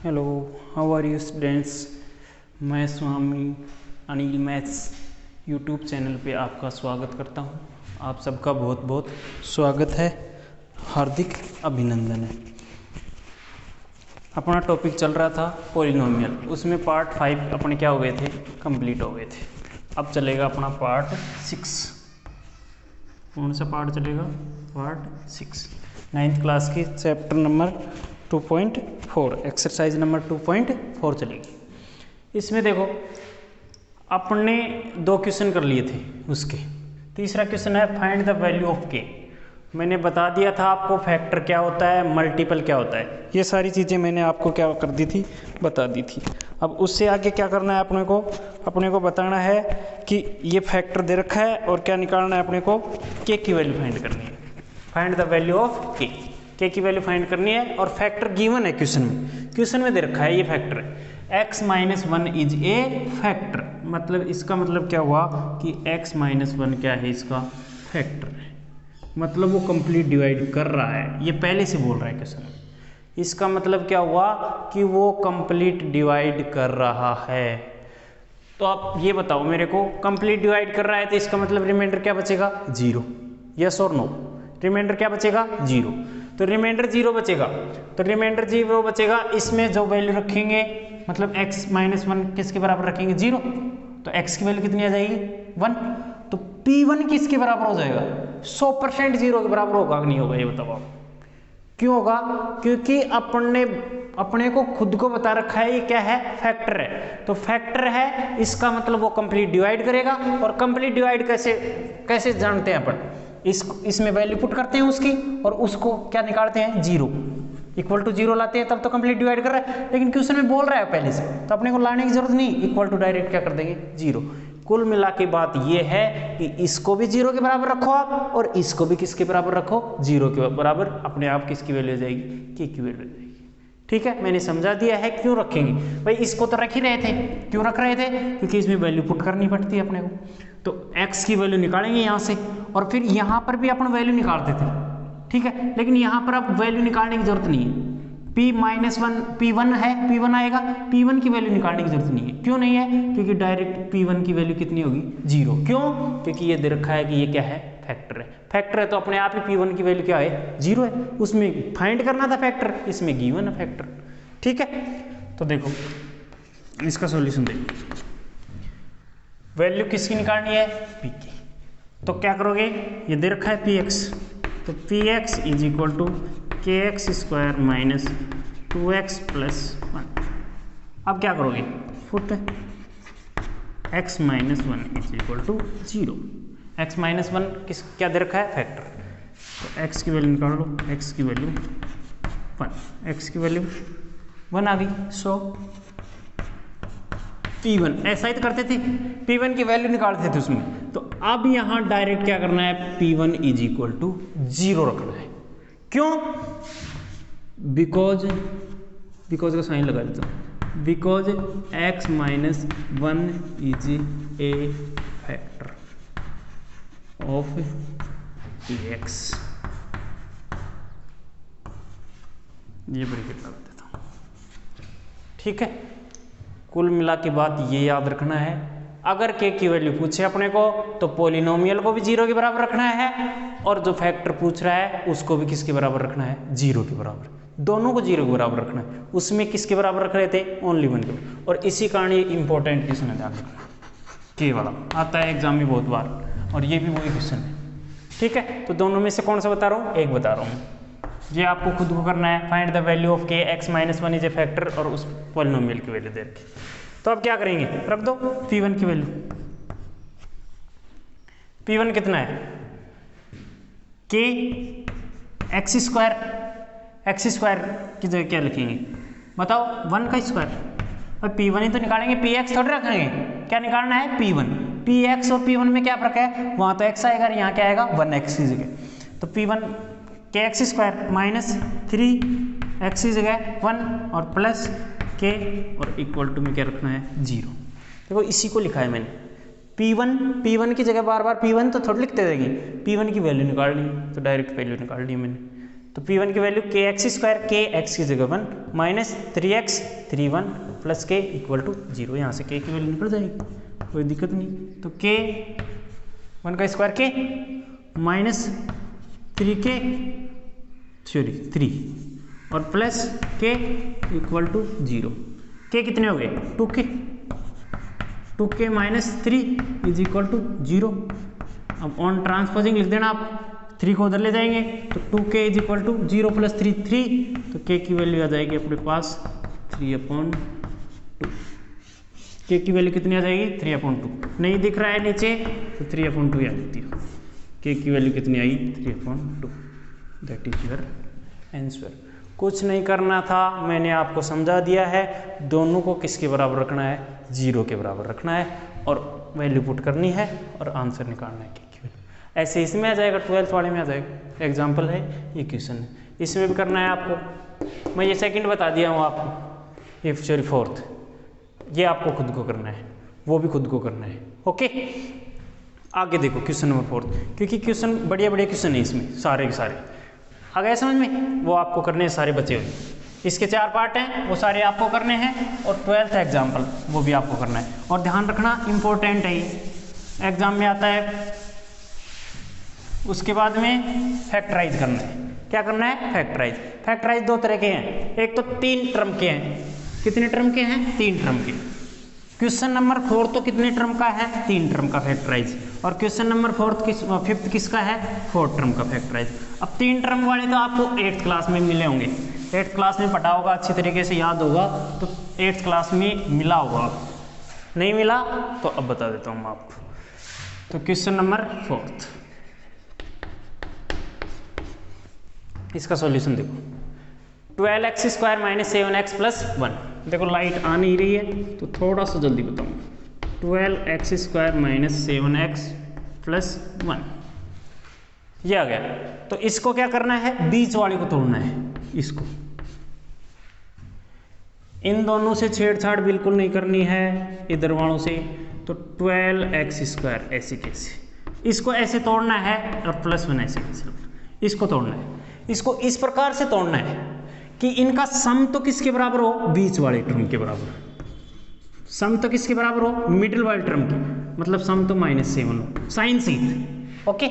Hello, how are you students. मैं Swami Anil maths YouTube channel पे आपका स्वागत करता हूँ। आप सबका बहुत बहुत स्वागत है, हार्दिक अभिनंदन है। अपना टॉपिक चल रहा था पॉलिनोमियल, उसमें पार्ट 5 अपने क्या हो गए थे, कंप्लीट हो गए थे। अब चलेगा अपना पार्ट 6। कौन सा पार्ट चलेगा? पार्ट 6, 9th क्लास की चैप्टर नंबर 2.4, एक्सरसाइज नंबर 2.4 चलेगी। इसमें देखो अपने 2 क्वेश्चन कर लिए थे उसके। तीसरा क्वेश्चन है फाइंड द वैल्यू ऑफ के। मैंने बता दिया था आपको फैक्टर क्या होता है, मल्टीपल क्या होता है, ये सारी चीज़ें मैंने आपको क्या कर दी थी, बता दी थी। अब उससे आगे क्या करना है अपने को बताना है कि ये फैक्टर दे रखा है और क्या निकालना है अपने को, के की वैल्यू फाइंड करनी है। फाइंड द वैल्यू ऑफ के की वैल्यू फाइंड करनी है। और फैक्टर गिवन है क्वेश्चन में दे रखा है, ये फैक्टर है x-1 इज ए फैक्टर। मतलब इसका मतलब क्या हुआ कि x-1 क्या है, इसका फैक्टर है। मतलब वो कंप्लीट डिवाइड कर रहा है, ये पहले से बोल रहा है क्वेश्चन में। इसका मतलब क्या हुआ कि वो कंप्लीट डिवाइड कर रहा है। तो आप ये बताओ मेरे को, कंप्लीट डिवाइड कर रहा है तो इसका मतलब रिमाइंडर क्या बचेगा? 0। यस और नो? रिमाइंडर क्या बचेगा? 0। तो रिमाइंडर 0 बचेगा, तो रिमाइंडर 0 बचेगा। इसमें जो वैल्यू रखेंगे मतलब x-1 किसके बराबर रखेंगे? 0। तो x की वैल्यू कितनी आ जाएगी? 1। तो P1 किसके बराबर हो जाएगा? 100% 0 के बराबर होगा कि नहीं होगा, ये बताओ आप। क्यों होगा? क्योंकि अपने को खुद को बता रखा है ये क्या है, फैक्टर है। तो फैक्टर है, इसका मतलब वो कंप्लीट डिवाइड करेगा। और कंप्लीट डिवाइड कैसे जानते हैं अपन? इसमें वैल्यू पुट करते हैं उसकी और उसको क्या निकालते हैं? 0 इक्वल टू 0 लाते हैं, तब तो कंप्लीट डिवाइड कर रहा है। लेकिन क्वेश्चन में बोल रहा है पहले से, तो अपने को लाने की जरूरत नहीं, इक्वल टू डायरेक्ट क्या कर देंगे? 0। कुल मिला के बात ये है कि इसको भी 0 के बराबर रखो आप और इसको भी किसके बराबर रखो? 0 के बराबर। अपने आप किसकी वैल्यू हो जाएगी? के की वैल्यू हो जाएगी। ठीक है, मैंने समझा दिया है क्यों रखेंगे। भाई इसको तो रख ही रहे थे, क्यों रख रहे थे? क्योंकि इसमें वैल्यू पुट करनी पड़ती है अपने को। तो x की वैल्यू निकालेंगे यहाँ से, और फिर यहाँ पर भी अपन वैल्यू निकालते थे। ठीक है, लेकिन यहाँ पर अब वैल्यू निकालने की जरूरत नहीं है। P-1 P1 है, P1 आएगा, P1 की वैल्यू निकालने की जरूरत नहीं है। क्यों नहीं है? क्योंकि डायरेक्ट P1 की वैल्यू कितनी होगी? 0। क्यों? क्योंकि ये दे रखा है कि ये क्या है, फैक्टर है। फैक्टर है तो अपने आप ही P1 की वैल्यू क्या है? 0 है। उसमें फाइंड करना था फैक्टर, इसमें गिवन है फैक्टर। ठीक है, तो देखो इसका सॉल्यूशन देखो। वैल्यू किसकी निकालनी है? P की। तो क्या करोगे, ये दे रखा है Px, तो Px is equal to kx² minus 2x plus 1। अब क्या करोगे, put x-1 is equal to 0। x-1 क्या दे रखा है? फैक्टर। तो x की वैल्यू निकाल लो, x की वैल्यू 1, x की वैल्यू 1 आ गई। सो P1 ऐसा ही तो करते थे, P1 की वैल्यू निकालते थे उसमें। तो अब यहाँ डायरेक्ट क्या करना है, P1 इज इक्वल टू 0 रखना है। क्यों? बिकॉज का साइन लगा देता हूँ, because x-1 is a factor of Px। ये ब्रैकेट लगा देता हूँ। ठीक है, कुल मिला के बात ये याद रखना है, अगर के की वैल्यू पूछे अपने को तो पॉलिनोमियल को भी 0 के बराबर रखना है, और जो फैक्टर पूछ रहा है उसको भी किसके बराबर रखना है? 0 के बराबर। दोनों को 0 के बराबर रखना है। उसमें किसके बराबर रख रहे थे? ओनली 1 के। और इसी कारण ये इंपॉर्टेंट क्वेश्चन है, ध्यान रखना। के वाला आता है एग्जाम में बहुत बार, और ये भी वही क्वेश्चन है। ठीक है, तो दोनों में से कौन सा बता रहा हूँ? एक बता रहा हूँ। ये आपको खुद को करना है, फाइंड द वैल्यू ऑफ के x-1 इज ए फैक्टर, और उस पॉलिनोमियल की वैल्यू दे रखी। तो अब क्या करेंगे, रख दो P1 की वैल्यू। P1 कितना है? k x² की जगह क्या लिखेंगे बताओ? 1 का स्क्वायर। और P1 ही तो निकालेंगे, Px थोड़ी रखेंगे। क्या निकालना है? P1। Px और P1 में क्या फर्क है? वहां तो x आएगा, यहाँ क्या आएगा? 1x की जगह। तो P1 kx² माइनस 3x की जगह 1 और प्लस k और इक्वल टू में क्या रखना है? 0। देखो इसी को लिखा है मैंने। P1 की जगह बार बार P1 तो थोड़ी लिखते रहेंगे, P1 की वैल्यू निकाल ली, तो डायरेक्ट वैल्यू निकाल ली मैंने। तो P1 की वैल्यू के एक्स स्क्वायर, के एक्स की जगह 1 माइनस 3x 3 1 प्लस के इक्वल टू 0। यहाँ से के की वैल्यू निकल जाएगी, कोई दिक्कत नहीं। तो के 1 का स्क्वायर के माइनस 3 और प्लस के इक्वल टू 0। के कितने हो गए 2k minus 3 is equal to 0। अब ऑन ट्रांसपोजिंग लिख देना आप, 3 को उधर ले जाएंगे तो 2k is equal to 0 plus 3 3, तो k की वैल्यू आ जाएगी अपने पास 3/2। k की वैल्यू कितनी आ जाएगी 3/2। नहीं दिख रहा है नीचे तो 3/2 ही आ जाती है। k की वैल्यू कितनी आई 3/2। That is your answer. कुछ नहीं करना था, मैंने आपको समझा दिया है। दोनों को किसके बराबर रखना है 0 के बराबर रखना है और वैल्यू पुट करनी है और आंसर निकालना है k की वैल्यू। ऐसे इसमें आ जाएगा, 12th वाले में आ जाएगा। एग्जाम्पल है, ये क्वेश्चन है, इसमें भी करना है आपको। मैं ये सेकंड बता दिया हूँ आपको, ये सॉरी 4th, ये आपको खुद को करना है, वो भी खुद को करना है। ओके, आगे देखो क्वेश्चन नंबर 4, क्योंकि क्वेश्चन बढ़िया बढ़िया क्वेश्चन है इसमें, सारे के सारे आ गए समझ में, वो आपको करने हैं सारे बचे हुए। इसके 4 पार्ट हैं, वो सारे आपको करने हैं और 12th एग्जाम्पल वो भी आपको करना है। और ध्यान रखना इंपॉर्टेंट है, एग्जाम में आता है। उसके बाद में फैक्टराइज करना है। क्या करना है फैक्टराइज। फैक्टराइज 2 तरह के हैं, एक तो 3 टर्म के हैं। कितने टर्म के हैं 3 टर्म के। क्वेश्चन नंबर 4 तो कितने टर्म का है 3 टर्म का फैक्टराइज, और क्वेश्चन नंबर 5th किसका है 4 टर्म का फैक्टराइज। अब 3 टर्म वाले तो आपको 8th क्लास में मिले होंगे, 8th क्लास में पढ़ा होगा, अच्छी तरीके से याद होगा, तो 8th क्लास में मिला होगा। नहीं मिला तो अब बता देता हूँ मैं आपको। तो क्वेश्चन नंबर 4th, इसका सॉल्यूशन देखो, 12x² माइनस 7x प्लस 1। देखो लाइट आ नहीं रही है तो थोड़ा सा जल्दी बताऊँ। 12x² माइनस 7x प्लस 1 ये आ गया। तो इसको क्या करना है, बीच वाले को तोड़ना है। इसको इन दोनों से छेड़छाड़ बिल्कुल नहीं करनी है, इधर वालों से। तो 12x² ऐसे कैसे, इसको ऐसे तोड़ना है और +1 ऐसे कैसे, इसको तोड़ना है। इसको इस प्रकार से तोड़ना है कि इनका सम तो किसके बराबर हो, बीच वाले टर्म के बराबर। सम तो किसके बराबर हो, मिडिल वाले टर्म की, मतलब सम तो -7 हो, साइन सीध। ओके,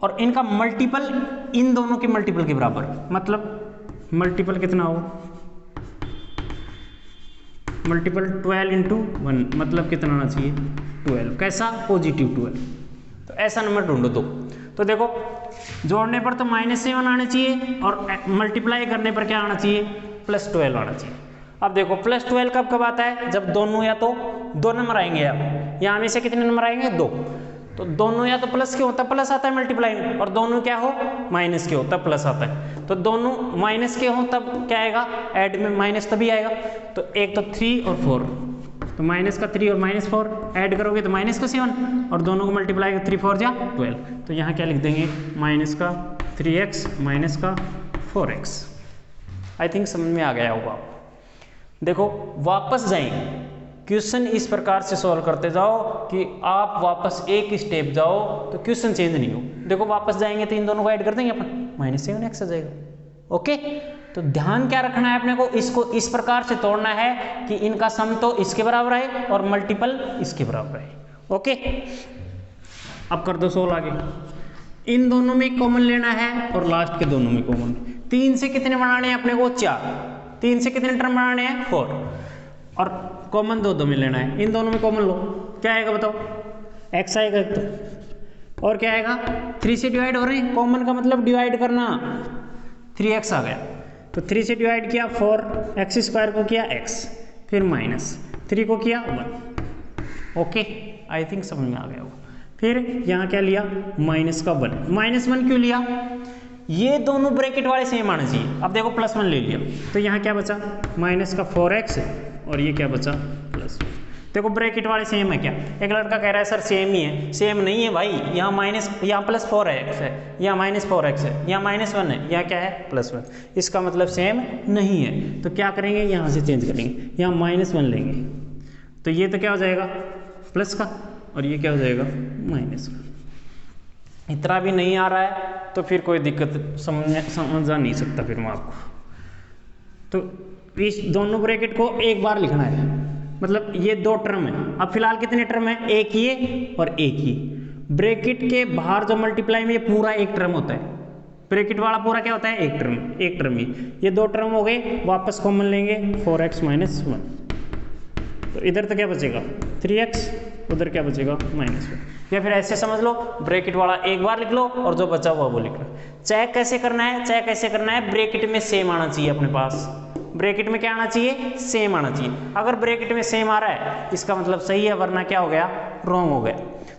और इनका मल्टीपल इन दोनों के मल्टीपल के बराबर, मतलब मल्टीपल कितना हो, मल्टीपल 12 × 1, मतलब कितना आना चाहिए 12। कैसा, पॉजिटिव 12। तो ऐसा नंबर ढूंढो दो। तो देखो जोड़ने पर तो -7 आना चाहिए और मल्टीप्लाई करने पर क्या आना चाहिए +12 आना चाहिए। अब देखो +12 कब कब आता है, जब दोनों या तो 2 नंबर आएंगे। यहाँ में से कितने नंबर आएंगे 2, तो दोनों या तो प्लस के होता प्लस आता है मल्टीप्लाई में, और दोनों क्या हो माइनस के होता प्लस आता है। तो दोनों माइनस के हो तब क्या आएगा, ऐड में माइनस तभी आएगा। तो एक तो 3 और 4, तो माइनस का 3 और -4 ऐड करोगे तो माइनस का 7, और दोनों को मल्टीप्लाई कर 3 4 जा 12। तो यहाँ क्या लिख देंगे, माइनस का 3x माइनस का 4x। आई थिंक समझ में आ गया होगा। देखो वापस जाएंगे, क्वेश्चन इस प्रकार से सॉल्व करते जाओ कि आप वापस एक स्टेप जाओ तो क्वेश्चन चेंज नहीं हो। देखो वापस जाएंगे तो इन दोनों को ऐड कर देंगे अपन, -7x आ जाएगा। ओके, तो ध्यान क्या रखना है अपने को, इसको इस प्रकार से तोड़ना है कि इनका सम तो इसके बराबर है और मल्टीपल इसके बराबर है। ओके, अब कर दो सोल्व आगे। इन दोनों में कॉमन लेना है और लास्ट के दोनों में कॉमन। 3 से कितने बनाने हैं अपने को 4, 3 से कितने टर्म बनाने हैं 4, और कॉमन 2 में लेना है। इन दोनों में कॉमन लो, क्या आएगा बताओ, x आएगा एक तो, और क्या आएगा 3 से डिवाइड हो रहे हैं, कॉमन का मतलब डिवाइड करना, 3x आ गया। तो 3 से डिवाइड किया 4x² को किया x, फिर -3 को किया 1। ओके, आई थिंक समझ में आ गया होगा। फिर यहाँ क्या लिया -1 क्यों लिया, ये दोनों ब्रैकेट वाले सेम आना चाहिए। अब देखो +1 ले लिया तो यहाँ क्या बचा -4x, और ये क्या बचा +1। देखो ब्रैकेट वाले सेम है क्या, एक लड़का कह रहा है सर सेम ही है, सेम नहीं है भाई, यहाँ +4x है, यहाँ -4x है, यहाँ -1 है, यहाँ क्या है +1, इसका मतलब सेम नहीं है। तो क्या करेंगे, यहाँ से चेंज करेंगे, यहाँ -1 लेंगे, तो ये तो क्या हो जाएगा प्लस का, और ये क्या हो जाएगा माइनस का। इतना भी नहीं आ रहा है तो फिर कोई दिक्कत समझा नहीं सकता फिर मैं आपको। तो इस दोनों ब्रैकेट को एक बार लिखना है, मतलब ये दो टर्म है। अब फिलहाल कितने टर्म है, एक ये और एक ये। ब्रैकेट के बाहर जो मल्टीप्लाई में ये पूरा एक टर्म होता है, ब्रैकेट वाला पूरा क्या होता है, एक टर्म ही। ये दो टर्म हो गए, वापस कॉमन लेंगे 4x - 1, तो इधर तो क्या बचेगा 3x, उधर क्या बचेगा -1। या फिर ऐसे समझ लो, ब्रैकेट वाला एक बार लिख लो और जो बचा हुआ वो लिख लो। चेक कैसे करना है, चेक कैसे करना है, ब्रैकेट में सेम आना चाहिए अपने पास। ब्रैकेट में क्या आना चाहिए, सेम आना चाहिए। अगर ब्रैकेट में सेम आ रहा है इसका मतलब सही है, वरना क्या हो गया, रॉन्ग हो गया।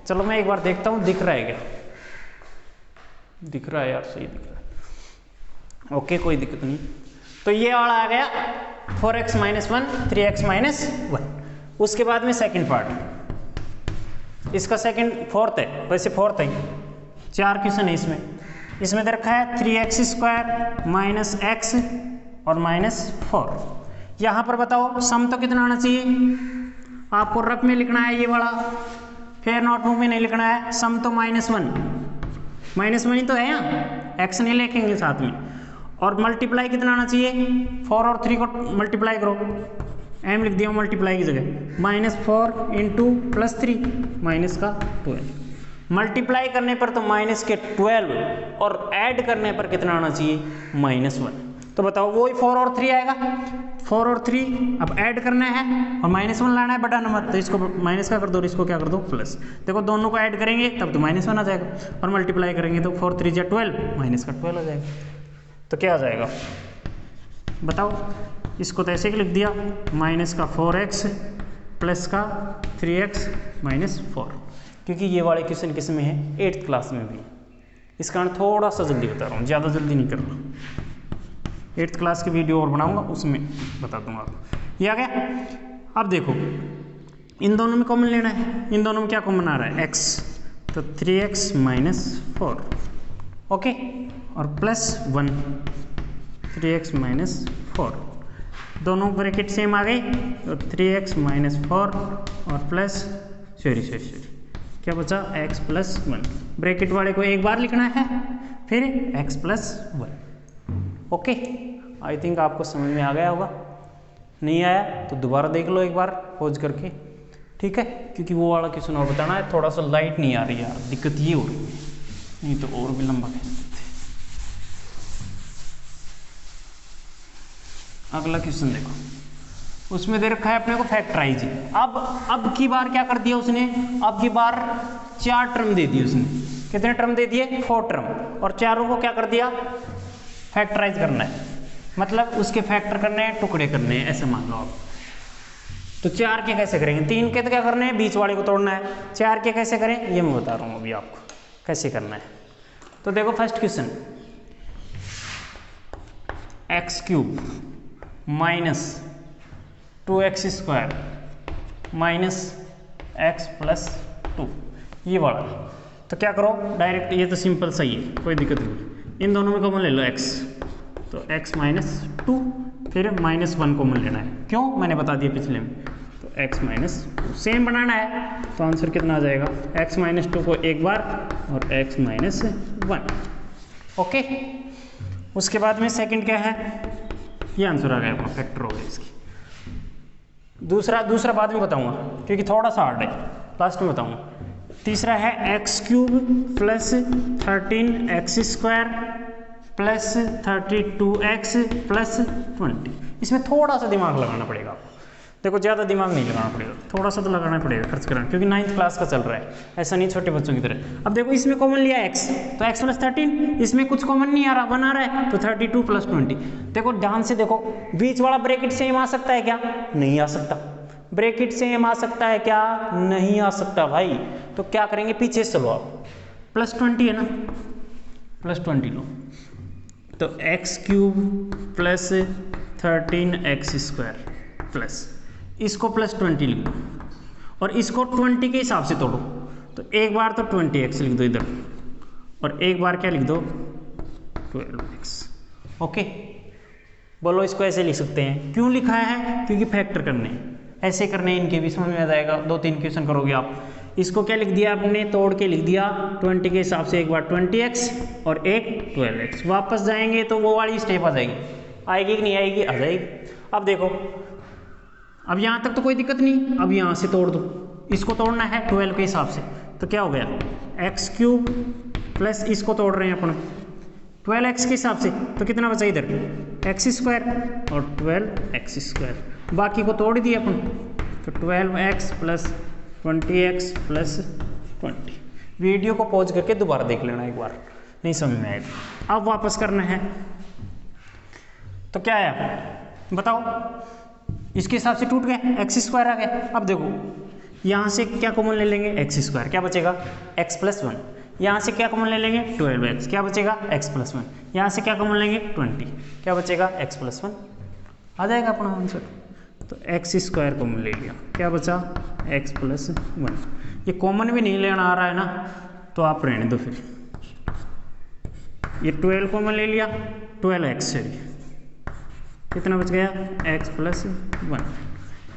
चलो मैं एक बार देखता हूँ दिख रहा है क्या, दिख रहा है यार, सही दिख रहा है, ओके कोई दिक्कत नहीं। तो ये वाला आ गया 4x - 1 3x - 1। उसके बाद में सेकंड पार्ट, इसका फोर्थ है, वैसे फोर्थ है, 4 क्वेश्चन है इसमें दे रखा है 3x² - x और -4। यहाँ पर बताओ सम तो कितना आना चाहिए, आपको रफ में लिखना है ये वाला, फिर नोटबुक में नहीं लिखना है। सम तो -1 ही तो है, यहाँ x नहीं लिखेंगे साथ में। और मल्टीप्लाई कितना आना चाहिए, 4 और 3 को मल्टीप्लाई करो, m लिख दिया मल्टीप्लाई की जगह, -4 × +3 माइनस का 12। मल्टीप्लाई करने पर तो माइनस के 12 और ऐड करने पर कितना आना चाहिए, -1। तो बताओ वही 4 और 3 आएगा, 4 और 3 अब ऐड करना है और -1 लाना है बड़ा नंबर, तो इसको माइनस का कर दो और इसको क्या कर दो प्लस। देखो दोनों को ऐड करेंगे तब तो -1 आ जाएगा, और मल्टीप्लाई करेंगे तो 4 3 = 12 माइनस का 12 आ जाएगा। तो क्या आ जाएगा बताओ, इसको तो ऐसे ही लिख दिया, -4x प्लस का 3x - 4, क्योंकि ये वाले क्वेश्चन किस में है, 8th क्लास में भी। इस कारण थोड़ा सा जल्दी बता रहा हूँ, ज़्यादा जल्दी नहीं कर रहा। 8th क्लास की वीडियो और बनाऊंगा, उसमें बता दूंगा आपको। ये आ गया। अब देखो इन दोनों में कॉमन लेना है, इन दोनों में क्या कॉमन आ रहा है, x, तो 3x - 4, ओके, और +1 3x - 4, दोनों ब्रैकेट सेम आ गए, तो 3x - 4 और प्लस सॉरी क्या बचा, x + 1। ब्रैकेट वाले को एक बार लिखना है, फिर x + 1। ओके, आई थिंक आपको समझ में आ गया होगा। नहीं आया तो दोबारा देख लो एक बार पॉज करके, ठीक है, क्योंकि वो वाला क्वेश्चन और बताना है। थोड़ा सा लाइट नहीं आ रही यार, दिक्कत ये हो रही है, नहीं तो और भी लंबा कह सकते। अगला क्वेश्चन देखो, उसमें दे रखा है अपने को फैक्टराइजिंग। अब की बार क्या कर दिया उसने, अब की बार 4 टर्म दे दिए उसने। कितने टर्म दे दिए, 4 टर्म, और चारों को क्या कर दिया, फैक्टराइज करना है, मतलब उसके फैक्टर करने हैं, टुकड़े करने हैं, ऐसे मान लो आप। तो 4 के कैसे करेंगे, 3 के तो क्या करने हैं, बीच वाले को तोड़ना है। 4 के कैसे करें ये मैं बता रहा हूँ अभी आपको कैसे करना है। तो देखो first question, x³ - 2x² - x + 2, ये वाला। तो क्या करो डायरेक्ट, ये तो सिंपल सही है, कोई दिक्कत नहीं। इन दोनों में कॉमन ले लो x, तो x - 2, फिर -1 कॉमन लेना है, क्यों मैंने बता दिया पिछले में। तो x - 2 सेम बनाना है, तो आंसर कितना आ जाएगा, x - 2 को एक बार और x - 1, ओके। उसके बाद में सेकंड क्या है, ये आंसर आ गया अपना, फैक्टर हो गया इसकी। दूसरा बाद में बताऊंगा क्योंकि थोड़ा सा हार्ड है, लास्ट में बताऊंगा। तीसरा है x³ + 13x² + 32x + 20। इसमें थोड़ा सा दिमाग लगाना पड़ेगा आपको, देखो ज़्यादा दिमाग नहीं लगाना पड़ेगा, थोड़ा सा तो लगाना पड़ेगा, खर्च करना, क्योंकि 9th क्लास का चल रहा है, ऐसा नहीं छोटे बच्चों की तरह। अब देखो इसमें कॉमन लिया x, तो x + 13, इसमें कुछ कॉमन नहीं आ रहा, 1 आ रहा है, तो 32 + 20। देखो ध्यान से देखो, बीच वाला ब्रैकेट सेम आ सकता है क्या, नहीं आ सकता। ब्रैकेट सेम आ सकता है क्या, नहीं आ सकता भाई। तो क्या करेंगे, पीछे से चलो आप, +20 है ना, +20 लो, तो x³ + 13x² प्लस, इसको +20 लिख दो और इसको 20 के हिसाब से तोड़ो। तो एक बार तो 20x लिख दो इधर, और एक बार क्या लिख दो 12x, ओके। बोलो इसको ऐसे लिख सकते हैं, क्यों लिखा है, क्योंकि फैक्टर करने हैं, ऐसे करने हैं, इनके भी समझ में आ जाएगा। 2-3 क्वेश्चन करोगे आप, इसको क्या लिख दिया आपने, तोड़ के लिख दिया 20 के हिसाब से, एक बार 20x और एक 12x। वापस जाएंगे तो वो वाली स्टेप आ जाएगी, आएगी कि नहीं आएगी, आ जाएगी। अब देखो, अब यहाँ तक तो कोई दिक्कत नहीं, अब यहाँ से तोड़ दो, इसको तोड़ना है 12 के हिसाब से, तो क्या हो गया x³ प्लस इसको तोड़ रहे हैं अपन 12x के हिसाब से, तो कितना बचा इधर x² और 12x², बाकी को तोड़ दिया अपन, तो 12x plus 20x plus 20। Video को पॉज करके दोबारा देख लेना एक बार, नहीं समझ में आएगा। अब वापस करना है, तो क्या आया बताओ, इसके हिसाब से टूट गए, x² आ गया। अब देखो यहाँ से क्या कॉमन ले लेंगे, x², क्या बचेगा x + 1, यहाँ से क्या कॉमन ले लेंगे 12x, क्या बचेगा x + 1, यहाँ से क्या कॉमन लेंगे 20, क्या बचेगा x + 1, आ जाएगा अपना आंसर। तो x² कॉमन ले लिया, क्या बचा x + 1। ये कॉमन भी नहीं लेना आ रहा है ना, तो आप रहने दो फिर, ये 12 कॉमन ले लिया, 12x से कितना बच गया x + 1,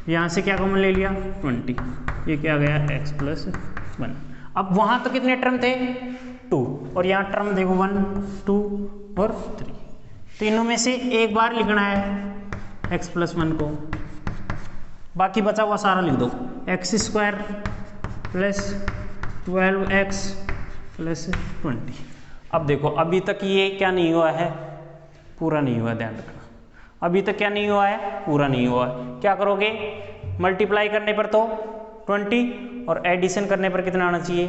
यहाँ से क्या कॉमन ले लिया 20, ये क्या गया x + 1। अब वहाँ तो कितने टर्म थे 2, और यहाँ टर्म देखो 1 2 और 3, तीनों में से एक बार लिखना है x + 1 को, बाकी बचा हुआ सारा लिख दो, x² प्लस 12x प्लस 20। अब देखो अभी तक ये क्या नहीं हुआ है, पूरा नहीं हुआ, ध्यान रखना, अभी तक क्या नहीं हुआ है, पूरा नहीं हुआ है। क्या करोगे, मल्टीप्लाई करने पर तो 20 और एडिशन करने पर कितना आना चाहिए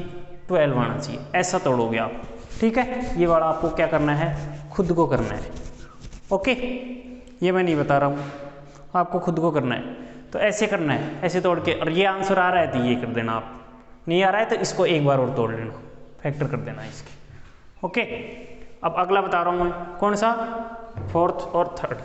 12 आना चाहिए, ऐसा तोड़ोगे आप, ठीक है। ये वाला आपको क्या करना है, खुद को करना है, ओके, ये मैं नहीं बता रहा हूँ, आपको खुद को करना है। तो ऐसे करना है, ऐसे तोड़ के, और ये आंसर आ रहा है तो ये कर देना, आप नहीं आ रहा है तो इसको एक बार और तोड़ लेना, फैक्टर कर देना इसके, ओके। अब अगला बता रहा हूँ मैं, कौन सा, 4th और 3rd।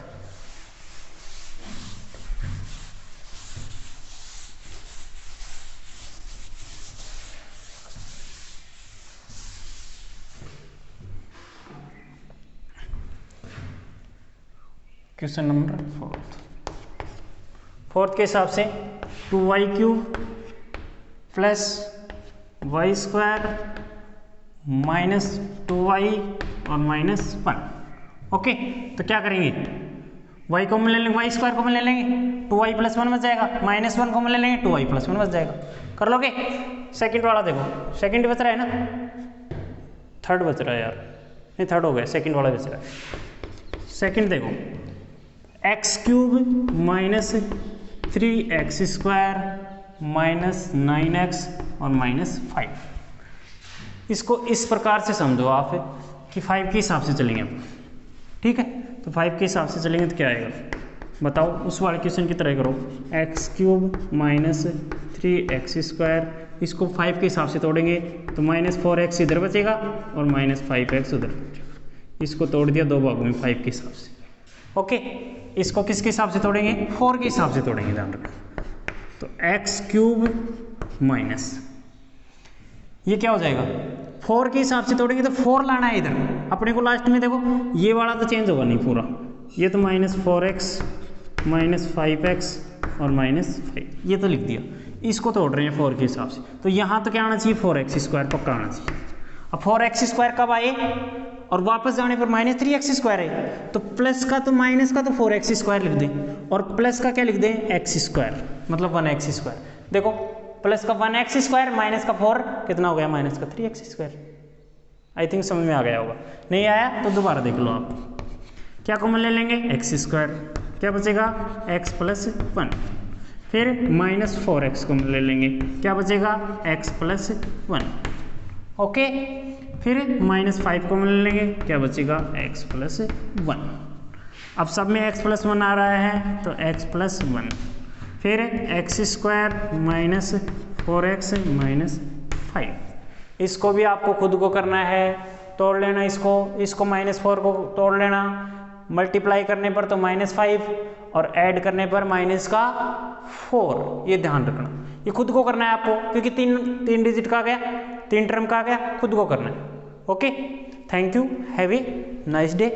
क्वेश्चन नंबर 4th के हिसाब से 2y³ plus y² minus 2y और -1, ओके। तो क्या करेंगे, y कॉमन ले लेंगे, y² कॉमन ले लेंगे, 2y + 1 बच जाएगा, -1 कॉमन ले लेंगे, 2y + 1 बच जाएगा। कर लोगे। सेकंड वाला देखो, सेकंड बच रहा है ना, 3rd बच रहा है यार, नहीं 3rd हो गया, सेकंड वाला बच रहा है। सेकंड देखो, x³ minus 3x² minus 9x और -5। इसको इस प्रकार से समझो आप कि 5 के हिसाब से चलेंगे हम, ठीक है। तो 5 के हिसाब से चलेंगे तो क्या आएगा बताओ, उस वाले क्वेश्चन की तरह करो, x³ माइनस 3x², इसको 5 के हिसाब से तोड़ेंगे तो -4x इधर बचेगा और -5x उधर बचेगा। इसको तोड़ दिया दो भागों में 5 के हिसाब से, ओके। इसको किसके हिसाब से तोड़ेंगे, 4 के हिसाब से तोड़ेंगे, ध्यान रखना। तो x³ माइनस, ये क्या हो जाएगा, 4 के हिसाब से तोड़ेंगे तो 4 लाना है इधर अपने को, लास्ट में देखो ये वाला तो चेंज होगा नहीं पूरा, ये तो -4x -5x और -5, ये तो लिख दिया। इसको तोड़ रहे हैं 4 के हिसाब से, तो यहाँ तो क्या आना चाहिए 4x² पक्का आना चाहिए। अब 4x² कब आए, और वापस जाने पर -3x² है, तो प्लस का तो माइनस का तो 4x² लिख दें, और प्लस का क्या लिख दें x², मतलब 1x²। देखो प्लस का 1x² माइनस का 4 कितना हो गया, माइनस का 3x²। आई थिंक समझ में आ गया होगा, नहीं आया तो दोबारा देख लो आप। क्या कॉमन ले लेंगे x², क्या बचेगा x + 1, फिर -4x कॉमन ले लेंगे, क्या बचेगा x + 1, ओके। फिर -5 कॉमन ले लेंगे, क्या बचेगा x + 1। अब सब में x + 1 आ रहा है तो x + 1, फिर x² माइनस 4x -5। इसको भी आपको खुद को करना है, तोड़ लेना इसको -4 को तोड़ लेना, मल्टीप्लाई करने पर तो -5 और ऐड करने पर -4, ये ध्यान रखना। ये खुद को करना है आपको, क्योंकि तीन डिजिट का आ गया, 3 टर्म का आ गया, खुद को करना है, okay. Thank you, have a nice day.